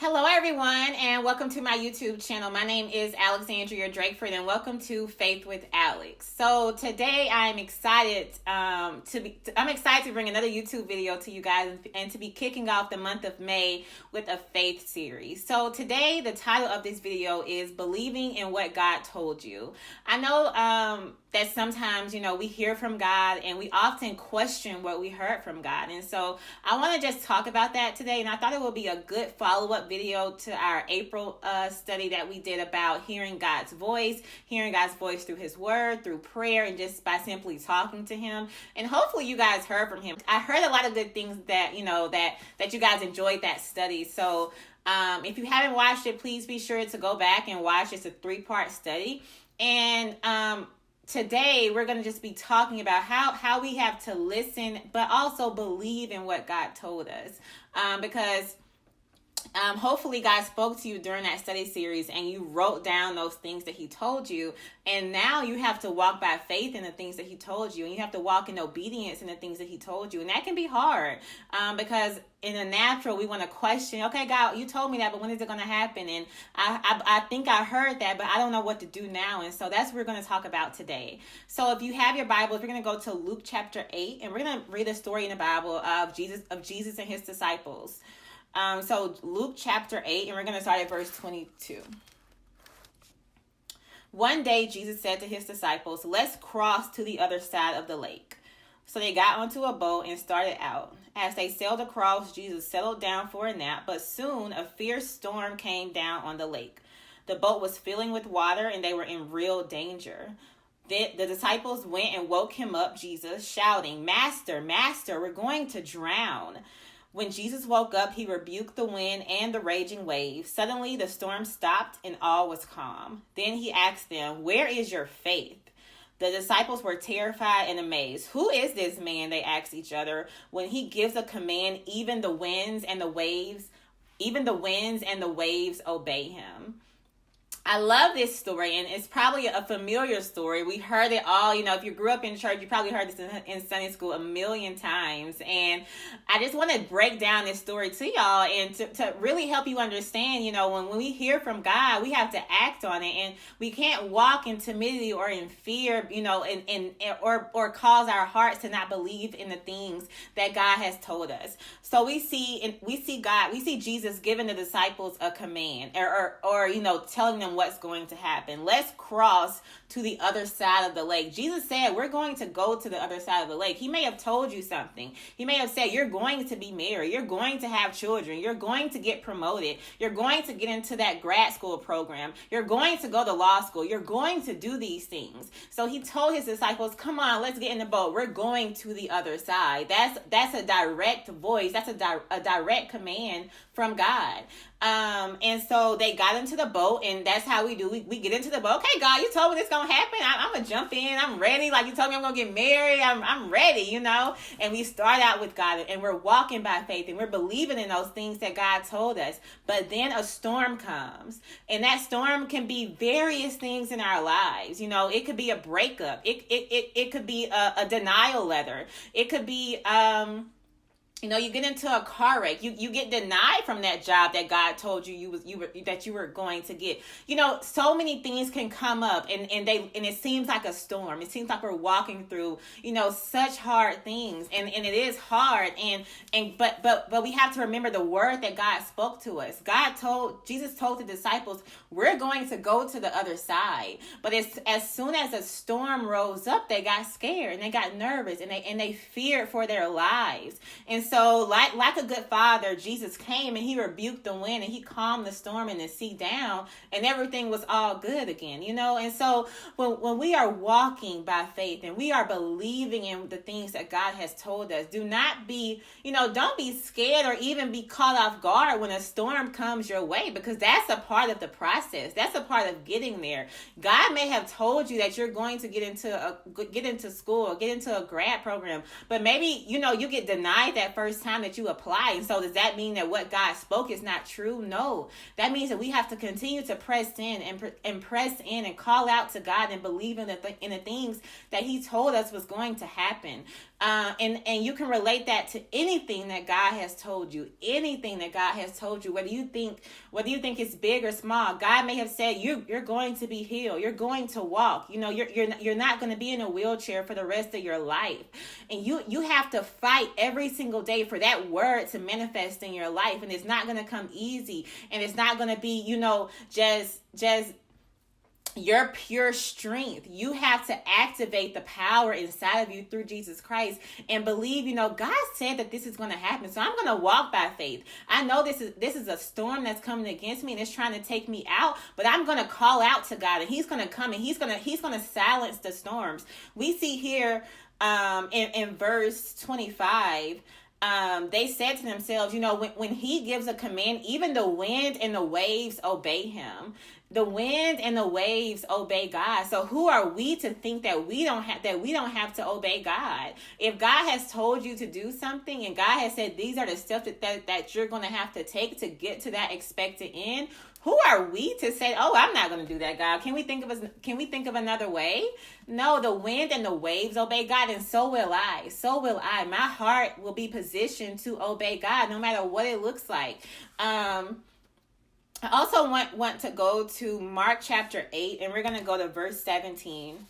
Hello, everyone, and welcome to my YouTube channel. My name is Alexandria Drakeford, and welcome to Faith with Alex. So today, I'm excited to bring another YouTube video to you guys, and to be kicking off the month of May with a faith series. So today, the title of this video is "Believing in What God Told You." I know that sometimes, we hear from God and we often question what we heard from God. And so I want to just talk about that today. And I thought it would be a good follow-up video to our April study that we did about hearing God's voice through his word, through prayer, and just by simply talking to him. And hopefully you guys heard from him. I heard a lot of good things that, that you guys enjoyed that study. So if you haven't watched it, please be sure to go back and watch. It's a 3-part study. And today, we're going to just be talking about how we have to listen, but also believe in what God told us. Because hopefully God spoke to you during that study series and you wrote down those things that he told you. And now you have to walk by faith in the things that he told you. And you have to walk in obedience in the things that he told you. And that can be hard because in the natural, we want to question, okay, God, you told me that, but when is it going to happen? And I think I heard that, but I don't know what to do now. And so that's what we're going to talk about today. So if you have your Bibles, we're going to go to Luke chapter 8, and we're going to read a story in the Bible of Jesus and his disciples. So Luke chapter 8, and we're going to start at verse 22. One day, Jesus said to his disciples, "Let's cross to the other side of the lake." So they got onto a boat and started out. As they sailed across, Jesus settled down for a nap, but soon a fierce storm came down on the lake. The boat was filling with water, and they were in real danger. The disciples went and woke him up, Jesus, shouting, "Master, Master, we're going to drown." When Jesus woke up, he rebuked the wind and the raging waves. Suddenly, the storm stopped and all was calm. Then he asked them, "Where is your faith?" The disciples were terrified and amazed. "Who is this man?" they asked each other. "When he gives a command, even the winds and the waves obey him." I love this story, and it's probably a familiar story. We heard it all. If you grew up in church, you probably heard this in Sunday school a million times. And I just want to break down this story to y'all and to really help you understand, when we hear from God, we have to act on it. And we can't walk in timidity or in fear, or cause our hearts to not believe in the things that God has told us. So we see Jesus giving the disciples a command or telling them what's going to happen. Let's cross to the other side of the lake. Jesus said, we're going to go to the other side of the lake. He may have told you something. He may have said, you're going to be married. You're going to have children. You're going to get promoted. You're going to get into that grad school program. You're going to go to law school. You're going to do these things. So he told his disciples, come on, let's get in the boat. We're going to the other side. That's a direct voice. That's a direct command from God. And so they got into the boat, and that's how we do. We get into the boat. Okay, God, you told me this gonna happen. I'm gonna jump in. I'm ready. Like you told me I'm gonna get married. I'm ready, And we start out with God, and we're walking by faith, and we're believing in those things that God told us. But then a storm comes, and that storm can be various things in our lives. It could be a breakup. It could be a denial letter. It could be you get into a car wreck. You get denied from that job that God told you that you were going to get. So many things can come up, and it seems like a storm. It seems like we're walking through such hard things, and it is hard. But we have to remember the word that God spoke to us. Jesus told the disciples, we're going to go to the other side. But as soon as a storm rose up, they got scared and they got nervous and they feared for their lives. And so like a good father, Jesus came and he rebuked the wind and he calmed the storm and the sea down, and everything was all good again, And so when we are walking by faith and we are believing in the things that God has told us, do not be, don't be scared or even be caught off guard when a storm comes your way, because that's a part of the process. That's a part of getting there. God may have told you that you're going to get into school or get into a grad program, but maybe, you get denied that first time that you apply. And so does that mean that what God spoke is not true? No. That means that we have to continue to press in and press in and call out to God and believe in the things that he told us was going to happen. And you can relate that to anything that God has told you. Anything that God has told you, whether you think it's big or small. God may have said you're going to be healed. You're going to walk. You're not going to be in a wheelchair for the rest of your life. And you have to fight every single day for that word to manifest in your life. And it's not going to come easy. And it's not going to be, just your pure strength. You have to activate the power inside of you through Jesus Christ and believe, God said that this is going to happen. So I'm going to walk by faith. I know this is a storm that's coming against me and it's trying to take me out, but I'm going to call out to God and he's going to come and he's going to silence the storms. We see here in verse 25, they said to themselves, when he gives a command, even the wind and the waves obey him. The wind and the waves obey God. So who are we to think that we don't have to obey God? If God has told you to do something and God has said these are the steps that you're going to have to take to get to that expected end, who are we to say, "Oh, I'm not going to do that, God"? Can we think of another way? No, the wind and the waves obey God, and so will I. So will I. My heart will be positioned to obey God, no matter what it looks like. I also want to go to Mark chapter 8, and we're going to go to verse 17.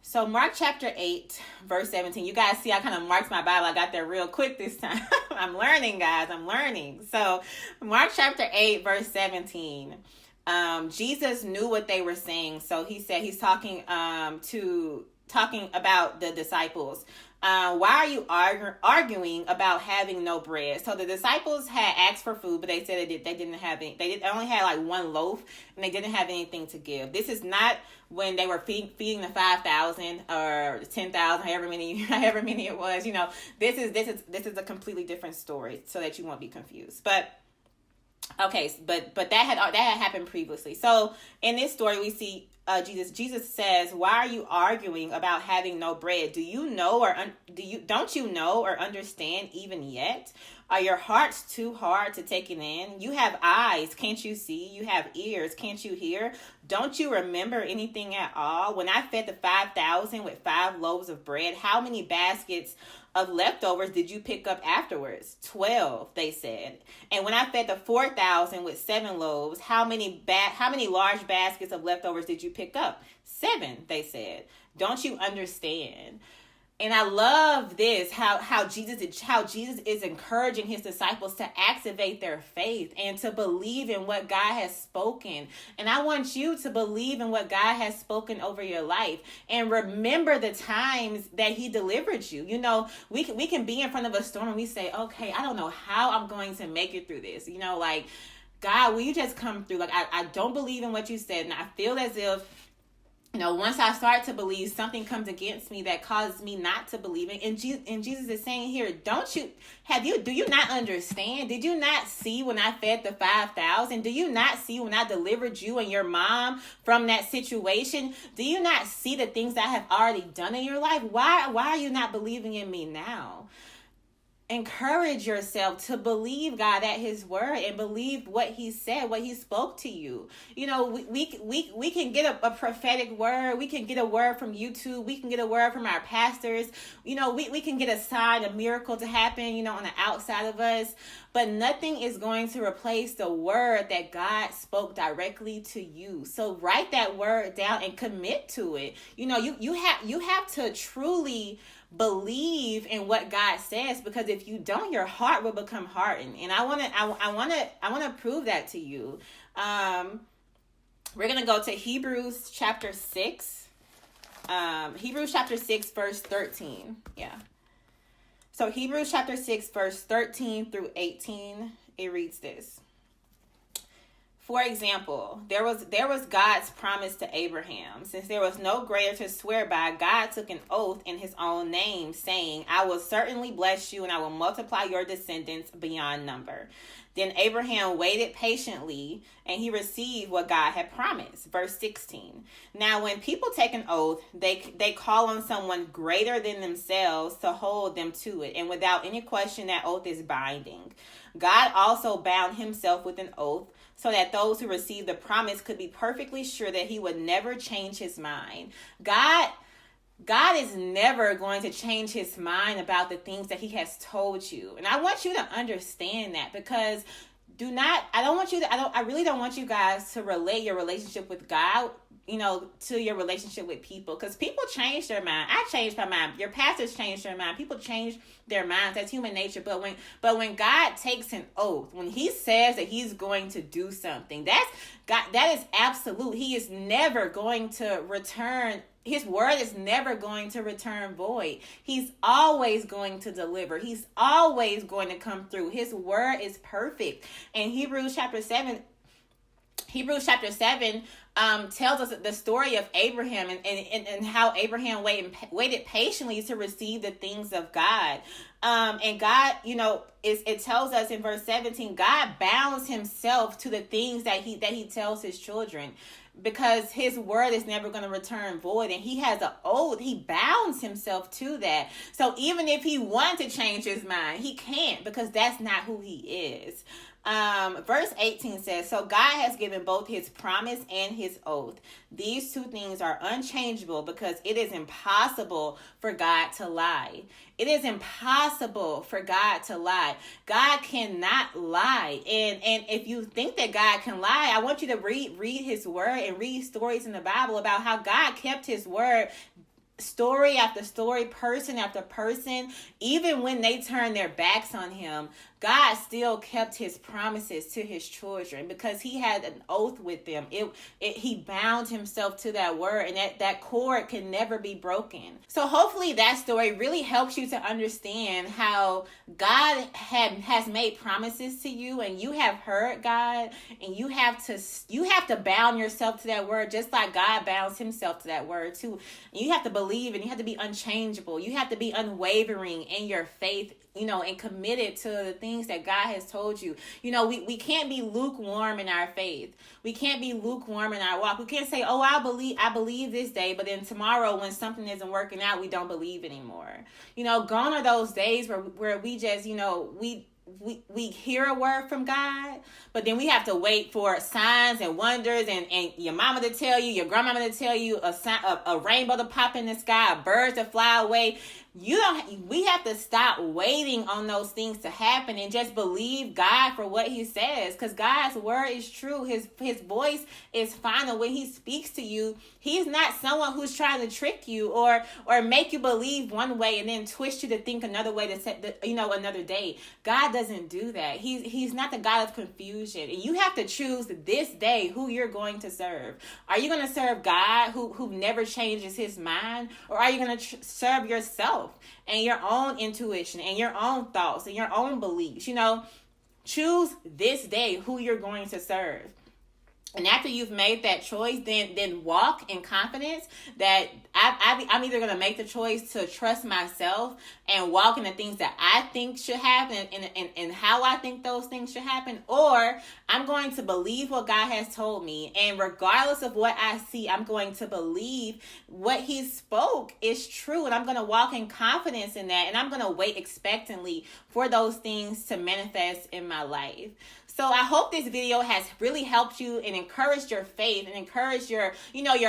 So Mark chapter 8, verse 17. You guys see I kind of marked my Bible. I got there real quick this time. I'm learning, guys. I'm learning. So Mark chapter 8, verse 17. Jesus knew what they were saying. So he said, he's talking about the disciples. Why are you arguing about having no bread? So the disciples had asked for food, but they said they didn't have any. They only had like one loaf, and they didn't have anything to give. This is not when they were feeding the 5,000 or 10,000, however many it was. This is a completely different story, so that you won't be confused. But okay, but that had happened previously. So in this story, we see Jesus says, "Why are you arguing about having no bread? Don't you know or understand even yet? Are your hearts too hard to take it in? You have eyes, can't you see? You have ears, can't you hear? Don't you remember anything at all? When I fed the 5,000 with 5 loaves of bread, how many baskets of leftovers did you pick up afterwards? 12, they said. And when I fed the 4,000 with 7 loaves, how many large baskets of leftovers did you pick up? 7, they said. Don't you understand?" And I love this, how Jesus is encouraging his disciples to activate their faith and to believe in what God has spoken. And I want you to believe in what God has spoken over your life and remember the times that he delivered you. We can be in front of a storm and we say, "Okay, I don't know how I'm going to make it through this." God, will you just come through? I don't believe in what you said, and I feel as if once I start to believe, something comes against me that causes me not to believe it. And Jesus is saying here, do you not understand? Did you not see when I fed the 5,000? Do you not see when I delivered you and your mom from that situation? Do you not see the things I have already done in your life? Why are you not believing in me now? Encourage yourself to believe God at his word and believe what he said, what he spoke to you. We can get a prophetic word. We can get a word from YouTube. We can get a word from our pastors. We can get a sign, a miracle to happen, on the outside of us. But nothing is going to replace the word that God spoke directly to you. So write that word down and commit to it. You have to truly believe in what God says, because if you don't, your heart will become hardened. And I want to prove that to you. We're going to go to Hebrews chapter 6. Hebrews chapter 6 verse 13. Yeah. So Hebrews chapter 6 verse 13 through 18, it reads this. For example, there was God's promise to Abraham. Since there was no greater to swear by, God took an oath in his own name, saying, "I will certainly bless you and I will multiply your descendants beyond number." Then Abraham waited patiently, and he received what God had promised. Verse 16. Now, when people take an oath, they call on someone greater than themselves to hold them to it. And without any question, that oath is binding. God also bound himself with an oath so that those who received the promise could be perfectly sure that he would never change his mind. God is never going to change his mind about the things that he has told you. And I want you to understand that, because I really don't want you guys to relate your relationship with God, to your relationship with people, because people change their mind. I changed my mind. Your pastors change their mind. People change their minds. That's human nature. But when God takes an oath, when he says that he's going to do something, that's God. That is absolute. He is never going to return. His word is never going to return void. He's always going to deliver. He's always going to come through. His word is perfect. And Hebrews chapter 7 tells us the story of Abraham and how Abraham waited patiently to receive the things of God. And God, it tells us in verse 17, God bounds himself to the things that he tells his children, because his word is never going to return void, and he has an oath. He bounds himself to that. So even if he wanted to change his mind, he can't, because that's not who he is. Verse 18 says, so God has given both his promise and his oath. These two things are unchangeable, because it is impossible for God to lie. It is impossible for God to lie. God cannot lie. And if you think that God can lie, I want you to read his word and read stories in the Bible about how God kept his word. Story after story, person after person, even when they turned their backs on him, God still kept his promises to his children, because he had an oath with them. He bound himself to that word, and that cord can never be broken. So hopefully that story really helps you to understand how God has made promises to you, and you have heard God, and you have to bound yourself to that word, just like God bounds himself to that word too. And you have to believe, and you have to be unchangeable. You have to be unwavering in your faith, and committed to the things that God has told you. We can't be lukewarm in our faith. We can't be lukewarm in our walk. We can't say, oh, I believe this day, but then tomorrow when something isn't working out, we don't believe anymore. Gone are those days where we just, we hear a word from God, but then we have to wait for signs and wonders and your mama to tell you, your grandmama to tell you, a rainbow to pop in the sky, a bird to fly away. We have to stop waiting on those things to happen and just believe God for what he says, because God's word is true. His voice is final. When he speaks to you, he's not someone who's trying to trick you or make you believe one way and then twist you to think another way another day. God doesn't do that. He's not the God of confusion. And you have to choose this day who you're going to serve. Are you going to serve God who never changes his mind, or are you going to serve yourself and your own intuition and your own thoughts and your own beliefs? Choose this day who you're going to serve. And after you've made that choice, then walk in confidence that I'm either going to make the choice to trust myself and walk in the things that I think should happen and how I think those things should happen, or I'm going to believe what God has told me. And regardless of what I see, I'm going to believe what he spoke is true. And I'm going to walk in confidence in that. And I'm going to wait expectantly for those things to manifest in my life. So I hope this video has really helped you and encouraged your faith and encouraged your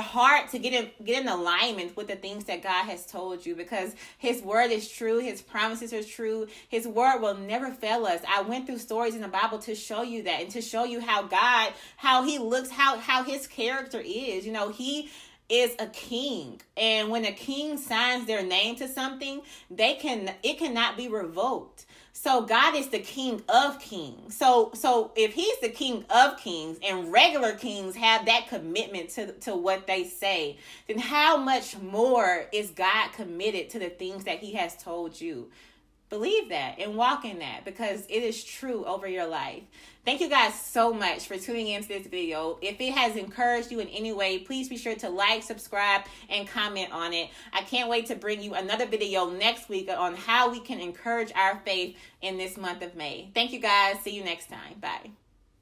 heart to get in alignment with the things that God has told you, because his word is true. His promises are true. His word will never fail us. I went through stories in the Bible to show you that, and to show you how he looks, how his character is. He is a king, and when a king signs their name to something, it cannot be revoked. So God is the King of Kings. So if he's the King of Kings and regular kings have that commitment to what they say, then how much more is God committed to the things that he has told you? Believe that and walk in that, because it is true over your life. Thank you guys so much for tuning into this video. If it has encouraged you in any way, please be sure to like, subscribe, and comment on it. I can't wait to bring you another video next week on how we can encourage our faith in this month of May. Thank you guys. See you next time. Bye.